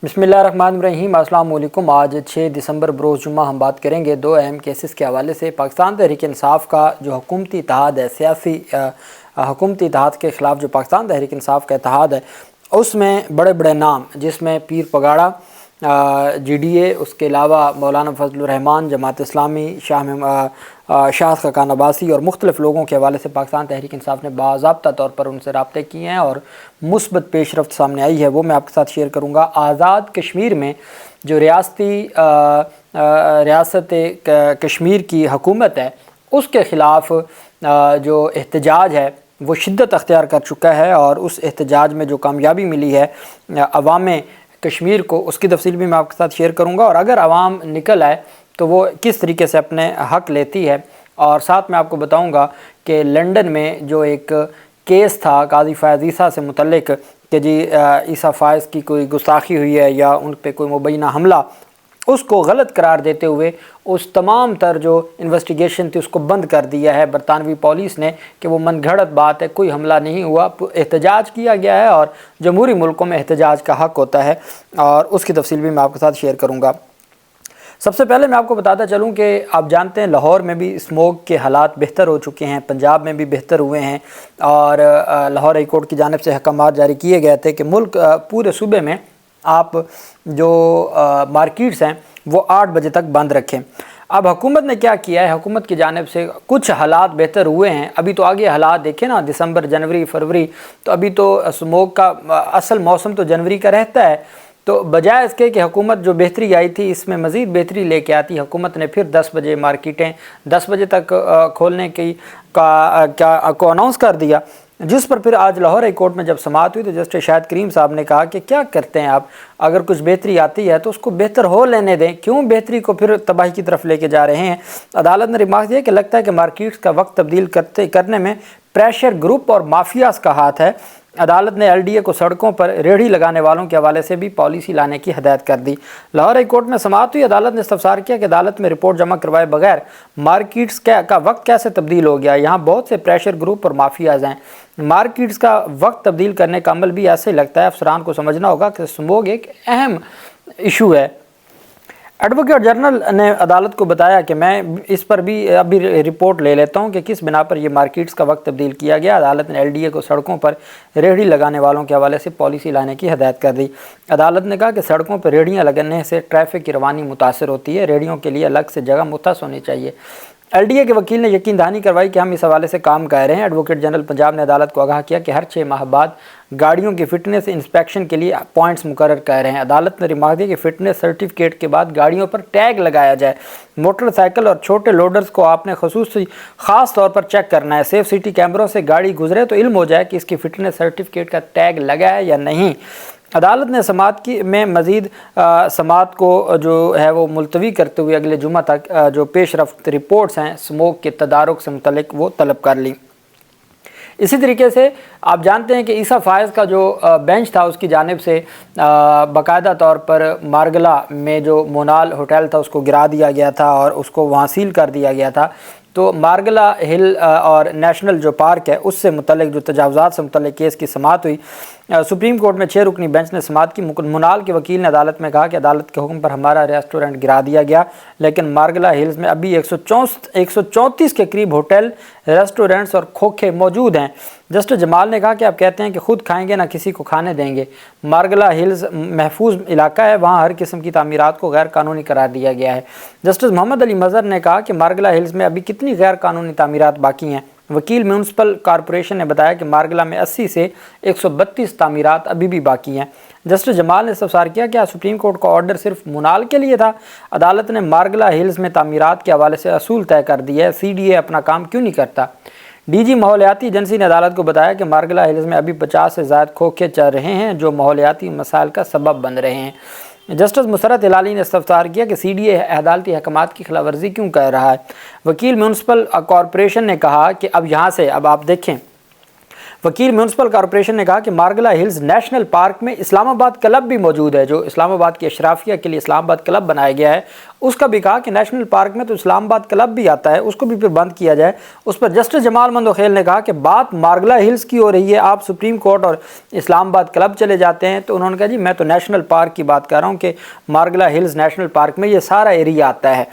बिस्मिल्लाहिर्रहमानिर्रहीम। अस्सलाम वालेकुम। आज 6 दिसंबर बरोज़ जुम्मा हम बात करेंगे दो अहम केसेस के हवाले से। पाकिस्तान तहरीक इंसाफ का जो हुकूमती इत्तेहाद है, सियासी हुकूमती इत्तेहाद के ख़िलाफ़ जो पाकिस्तान तहरीक इंसाफ का इत्तेहाद है, उसमें बड़े बड़े नाम जिसमें पीर पगाड़ा GDA, उसके अलावा मौलाना फजलुर रहमान, जमात इस्लामी, शाह खकान अब्बासी और मुख्तलिफ़ लोगों के हवाले से पाकिस्तान तहरीक इंसाफ ने बाज़ाब्ता तौर पर उनसे रब्ते किए हैं और मुस्बत पेशरफ्त सामने आई है, वो मैं आपके साथ शेयर करूँगा। आज़ाद कश्मीर में जो रियासत कश्मीर की हुकूमत है, उसके ख़िलाफ़ जो एहतजाज है वो शिद्दत अख्तियार कर चुका है और उस एहतजाज में जो कामयाबी मिली है अवाम कश्मीर को, उसकी तफसील भी मैं आपके साथ शेयर करूँगा। और अगर आवाम निकल आए तो वो किस तरीके से अपने हक़ लेती है, और साथ में आपको बताऊँगा कि लंदन में जो एक केस था काजी फैज़ ईसा से मुतल्लिक कि जी ईसा फ़ाइज़ की कोई गुस्ताखी हुई है या उन पर कोई मुबैना हमला, उसको गलत करार देते हुए उस तमाम तर जो इन्वेस्टिगेशन थी उसको बंद कर दिया है बरतानवी पुलिस ने कि वो मनगढ़ंत बात है, कोई हमला नहीं हुआ, एहतजाज किया गया है और जमहूरी मुल्कों में एहतजाज का हक़ होता है, और उसकी तफसील भी मैं आपके साथ शेयर करूँगा। सबसे पहले मैं आपको बताता चलूँ कि आप जानते हैं लाहौर में भी स्मोक के हालात बेहतर हो चुके हैं, पंजाब में भी बेहतर हुए हैं, और लाहौर हाई कोर्ट की जानिब से अहकाम जारी किए गए थे कि मुल्क पूरे सूबे में आप जो मार्केट्स हैं वो 8 बजे तक बंद रखें। अब हुकूमत ने क्या किया है, हुकूमत की जानिब से कुछ हालात बेहतर हुए हैं। अभी तो आगे हालात देखें ना, दिसंबर, जनवरी, फरवरी, तो अभी तो स्मोक का असल मौसम तो जनवरी का रहता है। तो बजाय इसके कि हुकूमत जो बेहतरी आई थी इसमें मज़ीद बेहतरी लेके आती, हुकूमत ने फिर 10 बजे मार्केटें 10 बजे तक खोलने की को अनाउंस कर दिया, जिस पर फिर आज लाहौर हाई कोर्ट में जब समाअत हुई तो जस्टिस शाहिद करीम साहब ने कहा कि क्या करते हैं आप, अगर कुछ बेहतरी आती है तो उसको बेहतर हो लेने दें, क्यों बेहतरी को फिर तबाही की तरफ लेके जा रहे हैं। अदालत ने रिमार्क दिया कि लगता है कि मार्केट्स का वक्त तब्दील करने में प्रेशर ग्रुप और माफियाज का हाथ है। अदालत ने LDA को सड़कों पर रेहड़ी लगाने वालों के हवाले से भी पॉलिसी लाने की हदायत कर दी। लाहौर हाई कोर्ट में समाअत हुई। अदालत ने इस्तफसार किया कि अदालत में रिपोर्ट जमा करवाए बगैर मार्केट्स का वक्त कैसे तब्दील हो गया, यहाँ बहुत से प्रेशर ग्रुप और माफियाज हैं। मार्केट्स का वक्त तब्दील करने का अमल भी ऐसे लगता है अफसरान को समझना होगा कि स्मोक एक अहम इशू है। एडवोकेट जनरल ने अदालत को बताया कि मैं इस पर भी अभी रिपोर्ट ले लेता हूं कि किस बिना पर यह मार्केट्स का वक्त तब्दील किया गया। अदालत ने LDA को सड़कों पर रेहड़ी लगाने वालों के हवाले से पॉलिसी लाने की हदायत कर दी। अदालत ने कहा कि सड़कों पर रेहड़ियां लगने से ट्रैफिक की रवानी मुतासर होती है, रेहड़ियों के लिए अलग से जगह मुख्तस होनी चाहिए। LDA के वकील ने यकीन दहानी करवाई कि हम इस हवाले से काम कर रहे हैं। एडवोकेट जनरल पंजाब ने अदालत को आगाह किया कि हर 6 माह बाद गाड़ियों की फ़िटनेस इंस्पेक्शन के लिए पॉइंट्स मुकर्रर कर रहे हैं। अदालत ने रिमार्क दिया कि फ़िटनेस सर्टिफिकेट के बाद गाड़ियों पर टैग लगाया जाए। मोटरसाइकिल और छोटे लोडर्स को आपने ख़ास तौर पर चेक करना है। सेफ सिटी कैमरों से गाड़ी गुजरे तो इल्म हो जाए कि इसकी फ़िटनेस सर्टिफिकेट का टैग लगा है या नहीं। अदालत ने समाअत में मज़ीद समाअत को जो है वो मुलतवी करते हुए अगले जुमा तक जो पेशरफ्त रिपोर्ट्स हैं स्मोक के तदारुक से मुतल्लिक वो तलब कर ली। इसी तरीके से आप जानते हैं कि ईसा फ़ाइज़ का जो बेंच था उसकी जानिब से बाकायदा तौर पर मारगला में जो मोनाल होटल था उसको गिरा दिया गया था और उसको वहाँ सील कर दिया गया था। तो मारगला हिल और नेशनल जो पार्क है उससे मुतल्लिक जो तजावुज़ात से मुतल्लिक केस की समाअत हुई। सुप्रीम कोर्ट में 6 रुकनी बेंच ने समाअत की। मुनाल के वकील ने अदालत में कहा कि अदालत के हुक्म पर हमारा रेस्टोरेंट गिरा दिया गया, लेकिन मारगला हिल्स में अभी 134 के करीब होटल, रेस्टोरेंट्स और खोखे मौजूद हैं। जस्टिस जमाल ने कहा कि आप कहते हैं कि खुद खाएंगे ना किसी को खाने देंगे। मारगला हिल्स महफूज इलाका है, वहाँ हर किस्म की तामीरात को गैर कानूनी करार दिया गया है। जस्टिस मोहम्मद अली मज़हर ने कहा कि मारगला हिल्स में अभी कितनी गैर कानूनी तामीरात बाकी हैं। वकील म्यूनसिपल कॉरपोरेशन ने बताया कि मारगला में 80 से 132 तामीरात अभी भी बाकी हैं। जस्टिस जमाल ने इस्तफसार किया कि सुप्रीम कोर्ट का ऑर्डर सिर्फ मुनाल के लिए था। अदालत ने मारगला हिल्स में तामीरात के हवाले से असूल तय कर दिए है, CDA अपना काम क्यों नहीं करता। DG माहौलियाती एजेंसी ने अदालत को बताया कि मारगला हिल्स में अभी 50 से ज़्यादा खोखे चल रहे हैं जो माहौलियाती मसाइल का सबब बन रहे हैं। जस्टिस मुसरत हिलाली ने इस्तफसार किया कि CDA अदालती अहकामात की खिलाफवर्जी क्यों कर रहा है। वकील म्यूनसिपल कॉरपोरेशन ने कहा कि अब यहाँ से अब आप देखें, वकील म्यूनसिपल कॉरपोरेशन ने कहा कि मार्गला हिल्स नेशनल पार्क में इस्लामाबाद क्लब भी मौजूद है। जो इस्लामाबाद की अशराफिया के लिए इस्लामाबाद क्लब बनाया गया है, उसका भी कहा कि नेशनल पार्क में तो इस्लामाबाद क्लब भी आता है, उसको भी फिर बंद किया जाए। उस पर जस्टिस जमाल मंदोखेल ने कहा कि बात मार्गला हिल्स की हो रही है, आप सुप्रीम कोर्ट और इस्लामाबाद क्लब चले जाते हैं। तो उन्होंने कहा जी मैं तो नेशनल पार्क की बात कर रहा हूँ कि मार्गला हिल्स नेशनल पार्क में ये सारा एरिया आता है।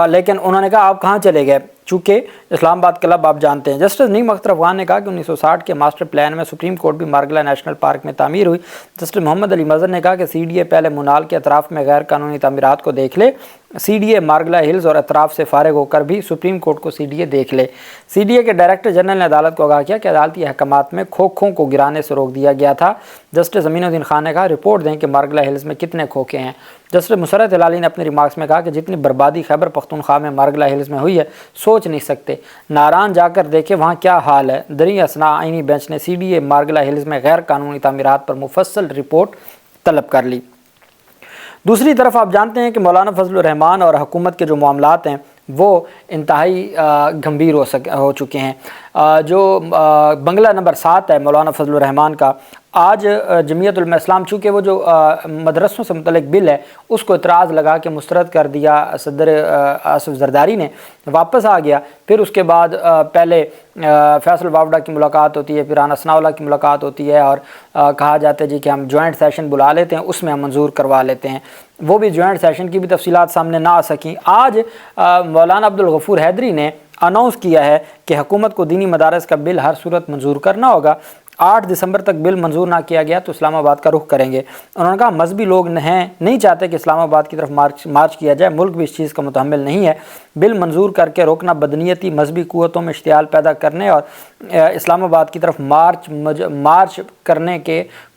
लेकिन उन्होंने कहा आप कहाँ चले गए, चूँकि इस्लामाबाद क्लब आप जानते हैं। जस्टिस नईम अख्तर अफगान ने कहा कि 1960 के मास्टर प्लान में सुप्रीम कोर्ट भी मार्गला नेशनल पार्क में तामीर हुई। जस्टिस मोहम्मद अली मज़हर ने कहा कि CDA पहले मुनाल के अतराफ़ में गैर कानूनी तामीरात को देख ले। CDA मार्गला हिल्स और अतराफ़ से फारिग होकर भी सुप्रीम कोर्ट को CDA देख ले। CDA के डायरेक्टर जनरल ने अदालत को आगाह किया कि अदालती अहकामात में खोखों को गिराने से रोक दिया गया था। जस्टिस अमीनुद्दीन खान ने कहा रिपोर्ट दें कि मार्गला हिल्स में कितने खोखे हैं। जस्टिस मुसरत हिलाली ने अपने रिमार्क्स में कहा कि जितनी बर्बादी खैबर पख्तूनख्वा में मार्गला हिल्स में हुई है सोच नहीं सकते, नारान जाकर देखे वहाँ क्या हाल है। दरी असना आइनी बेंच ने CDA मार्गला हिल्स में गैर कानूनी तामीरात पर मुफस्सल रिपोर्ट तलब कर ली। दूसरी तरफ आप जानते हैं कि मौलाना फजलुर रहमान और हुकूमत के जो मामलात हैं वो इंतहाई गंभीर हो चुके हैं। जो बंगला नंबर 7 है मौलाना फजलुर रहमान का, आज जमीयत उलमा इस्लाम चूँकि वो जो मदरसों से मुतल्लिक बिल है उसको इतराज़ लगा के मुस्तरद कर दिया, सदर आसिफ जरदारी ने वापस आ गया। फिर उसके बाद पहले फैसल वावडा की मुलाकात होती है, फिर राना सनाउल्लाह की मुलाकात होती है और कहा जाता है जी कि हम जॉइंट सेशन बुला लेते हैं, उसमें हम मंजूर करवा लेते हैं। वो भी जॉइंट सेशन की भी तफसीलात सामने ना आ सकें। आज मौलाना अब्दुल गफूर हैदरी ने अनाउंस किया है कि हुकूमत को दीनी मदारस का बिल हर सूरत मंजूर करना होगा। 8 दिसंबर तक बिल मंजूर ना किया गया तो इस्लामाबाद का रुख करेंगे। उन्होंने कहा मजहबी लोग नहीं चाहते कि इस्लामाबाद की तरफ मार्च किया जाए, मुल्क भी इस चीज़ का मुतहम्मिल नहीं है। बिल मंजूर करके रोकना बदनीयती, मजहबी कुव्वतों में इश्तियाल पैदा करने और इस्लामाबाद की तरफ मार्च करने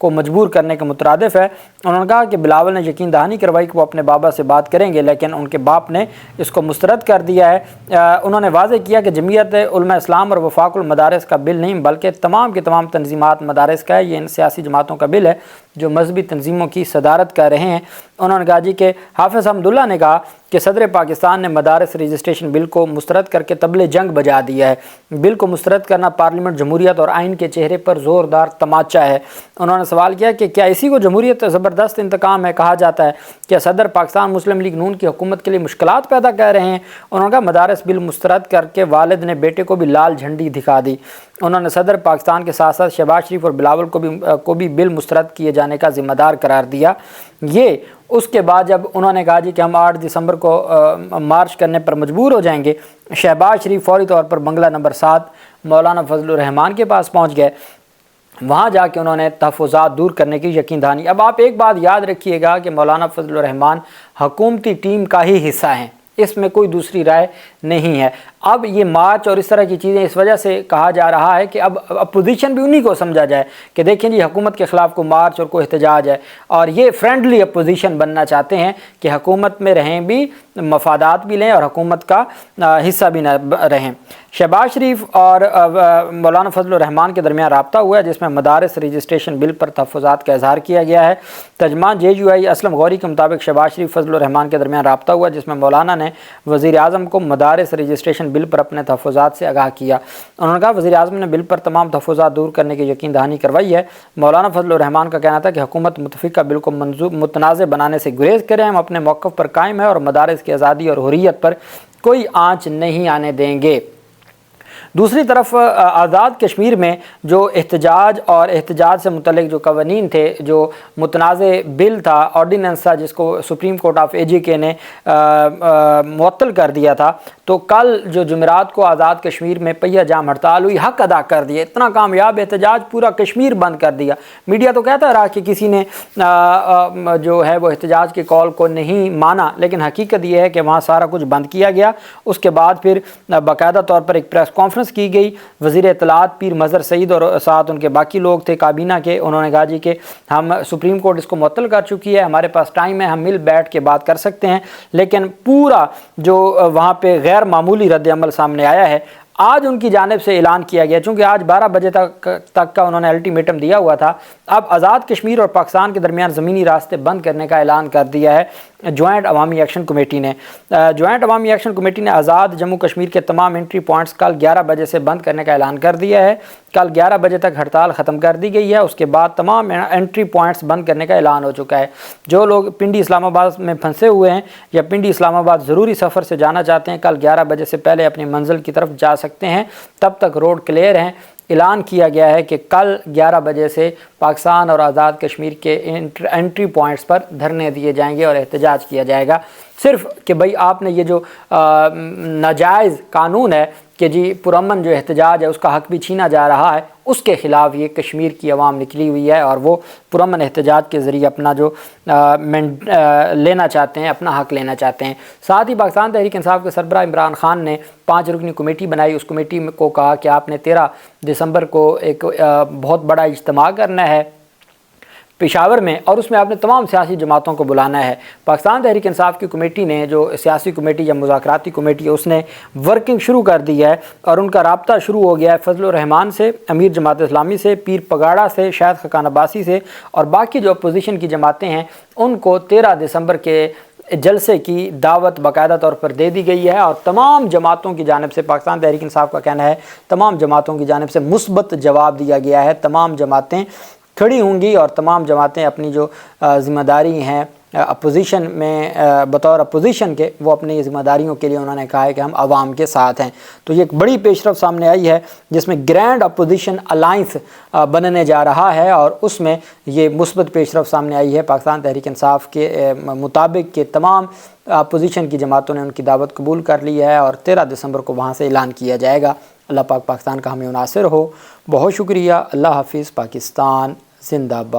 को मजबूर करने के मुतरादिफ है। उन्होंने कहा कि बिलावल ने यकीन दहानी करवाई कि वो अपने बाबा से बात करेंगे, लेकिन उनके बाप ने इसको मुस्तरद कर दिया है। उन्होंने वाज़ेह किया कि जमीयत उलमा इस्लाम और वफाकुल मदारिस का बिल नहीं बल्कि तमाम के तमाम तंजीमात मदारिस का है। ये इन सियासी जमातों का बिल है जो मजहबी तंजीमों की सदारत कर रहे हैं। उन्होंने कहा जी कि हाफिज़ हमदुल्ला ने कहा कि सदर पाकिस्तान ने मदारिस रजिस्ट्रेशन बिल को मुस्तरद करके तबले जंग बजा दिया है। बिल को मुस्तरद करना पार्लियामेंट, जमहूरियत और आइन के चेहरे पर ज़ोरदार तमाचा है। उन्होंने सवाल किया कि क्या इसी को जमहूरियत ज़बरदस्त इंतकाम है कहा जाता है? क्या सदर पाकिस्तान मुस्लिम लीग नून की हुकूमत के लिए मुश्किलात पैदा कर रहे हैं? उन्होंने कहा मदारिस बिल मुस्तरद करके वालिद ने बेटे को भी लाल झंडी दिखा दी। उन्होंने सदर पाकिस्तान के साथ साथ शहबाज शरीफ और बिलावल को भी बिल मुस्तरद किए जाने का ज़िम्मेदार करार दिया। ये उसके बाद जब उन्होंने कहा जी कि हम 8 दिसंबर को मार्च करने पर मजबूर हो जाएंगे, शहबाज शरीफ फौरी तौर पर बंगला नंबर 7 मौलाना फजलुर रहमान के पास पहुँच गए। वहाँ जाके उन्होंने तहफ़्फ़ुज़ात दूर करने की यकीन दहानी। अब आप एक बात याद रखिएगा कि मौलाना फजलुर रहमान हुकूमती टीम का ही हिस्सा हैं, इसमें कोई दूसरी राय नहीं है। अब ये मार्च और इस तरह की चीज़ें इस वजह से कहा जा रहा है कि अब अपोजिशन भी उन्हीं को समझा जाए कि देखें जी हुकूमत के ख़िलाफ़ कोई मार्च और कोई एहतजाज है, और ये फ्रेंडली अपोजिशन बनना चाहते हैं कि हुकूमत में रहें भी, मफादात भी लें और हुकूमत का हिस्सा भी न रहें। शहबाज शरीफ और मौलाना फजलुर रहमान के दरमियान रब्ता हुआ है जिसमें मदारिस रजिस्ट्रेशन बिल पर तहफ़्फ़ुज़ात का इज़हार किया गया है। तर्जुमान JUI असलम गौरी के मुताबिक शहबाज शरीफ फजलुर रहमान के दरमियान रब्ता हुआ जिसमें मौलाना ने वज़ीर आज़म को मदारिस रजिस्ट्रेशन बिल पर अपने तहफ़्फ़ुज़ात से आगाह किया। उन्होंने कहा वज़ीर आज़म ने बिल पर तमाम तहफ़्फ़ुज़ात दूर करने की यकीन दहानी करवाई है। मौलाना फजलुर रहमान का कहना था कि हुकूमत मुतफ़िक़ा बिल को मुतनाज़ बनाने से गुरेज़ करें, हम अपने मौक़िफ़ पर कायम है और मदारिस की आज़ादी और हुर्रियत पर कोई आँच नहीं आने देंगे। दूसरी तरफ आज़ाद कश्मीर में जो एहतजाज और एहतजाज से मुतल्लिक जो कवानीन थे, जो मुतनाज़े बिल था, ऑर्डीनेंस था जिसको सुप्रीम कोर्ट ऑफ AJK ने मुअत्तल कर दिया था, तो कल जो जुमेरात को आज़ाद कश्मीर में पहिया जाम हड़ताल हुई, हक अदा कर दिया। इतना कामयाब एहतजाज, पूरा कश्मीर बंद कर दिया। मीडिया तो कहता रहा कि किसी ने जो है वो एहतजाज के कॉल को नहीं माना, लेकिन हकीकत यह है कि वहाँ सारा कुछ बंद किया गया। उसके बाद फिर बाकायदा तौर पर एक प्रेस कॉन्फ्रेंस की गई। वज़ीर इत्तलात पीर मज़हर सईद और साथ उनके बाकी लोग थे काबीना के, उन्होंने कहा जी कि हम सुप्रीम कोर्ट इसको मुअत्तल कर चुकी है, हमारे पास टाइम है, हम मिल बैठ के बात कर सकते हैं। लेकिन पूरा जो वहाँ पे गैर मामूली रद्द अमल सामने आया है। आज उनकी जानिब से ऐलान किया गया, चूँकि आज 12 बजे तक का उन्होंने अल्टीमेटम दिया हुआ था, अब आज़ाद कश्मीर और पाकिस्तान के दरमियान ज़मीनी रास्ते बंद करने का ऐलान कर दिया है। جوائنٹ عوامی ایکشن کمیٹی نے آزاد جموں کشمیر کے تمام انٹری پوائنٹس کل 11 بجے سے بند کرنے کا اعلان کر دیا ہے۔ کل 11 بجے تک ہڑتال ختم کر دی گئی ہے، اس کے بعد تمام انٹری پوائنٹس بند کرنے کا اعلان ہو چکا ہے۔ جو لوگ پنڈی اسلام آباد میں پھنسے ہوئے ہیں یا پنڈی اسلام آباد ضروری سفر سے جانا چاہتے ہیں، کل 11 بجے سے پہلے اپنی منزل کی طرف جا سکتے ہیں، تب تک روڈ کلیئر ہیں۔ اعلان کیا گیا ہے کہ کل 11 بجے سے پاکستان اور آزاد کشمیر کے انٹری پوائنٹس پر دھرنے دیے جائیں گے اور احتجاج کیا جائے گا، صرف کہ بھئی آپ نے یہ جو ناجائز قانون ہے کہ جی پرامن جو احتجاج ہے اس کا حق بھی چھینا جا رہا ہے، اس کے خلاف یہ کشمیر کی عوام نکلی ہوئی ہے اور وہ پرامن احتجاج کے ذریعے اپنا جو لینا چاہتے ہیں، اپنا حق لینا چاہتے ہیں۔ ساتھ ہی پاکستان تحریک انصاف کے سربراہ عمران خان نے 5 رکنی کمیٹی بنائی، اس کمیٹی کو کہا کہ آپ نے 13 دسمبر کو ایک بہت بڑا اجتماع کرنا ہے پشاور میں، اور اس میں آپ نے تمام سیاسی جماعتوں کو بلانا ہے۔ پاکستان تحریک انصاف کی کمیٹی نے، جو سیاسی کمیٹی یا مذاکراتی کمیٹی ہے، اس نے ورکنگ شروع کر دی ہے اور ان کا رابطہ شروع ہو گیا ہے فضل الرحمان سے، امیر جماعت اسلامی سے، پیر پگاڑا سے، شاہد خاقان عباسی سے، اور باقی جو اپوزیشن کی جماعتیں ہیں ان کو 13 دسمبر کے جلسے کی دعوت باقاعدہ طور پر دے دی گئی ہے، اور تمام جماعتوں کی جانب سے، پاکستان تحریک انصاف کا کہنا ہے تمام جماعتوں کی جانب سے مثبت جواب دیا گیا ہے۔ تمام جماعتیں کھڑی ہوں گی اور تمام جماعتیں اپنی جو ذمہ داری ہیں اپوزیشن میں بطور اپوزیشن کے، وہ اپنی ذمہ داریوں کے لیے انہوں نے کہا ہے کہ ہم عوام کے ساتھ ہیں۔ تو یہ ایک بڑی پیش رفت سامنے آئی ہے جس میں گرینڈ اپوزیشن الائنس بننے جا رہا ہے، اور اس میں یہ مثبت پیش رفت سامنے آئی ہے۔ پاکستان تحریک انصاف کے مطابق کہ تمام اپوزیشن کی جماعتوں نے ان کی دعوت قبول کر لی ہے اور 13 دسمبر کو وہاں سے اعلان کیا جائے گا۔ اللہ پاک پاکستان کا ہمیں ناصر ہو۔ بہت شکریہ۔ اللہ حافظ۔ پاکستان زندہ باد۔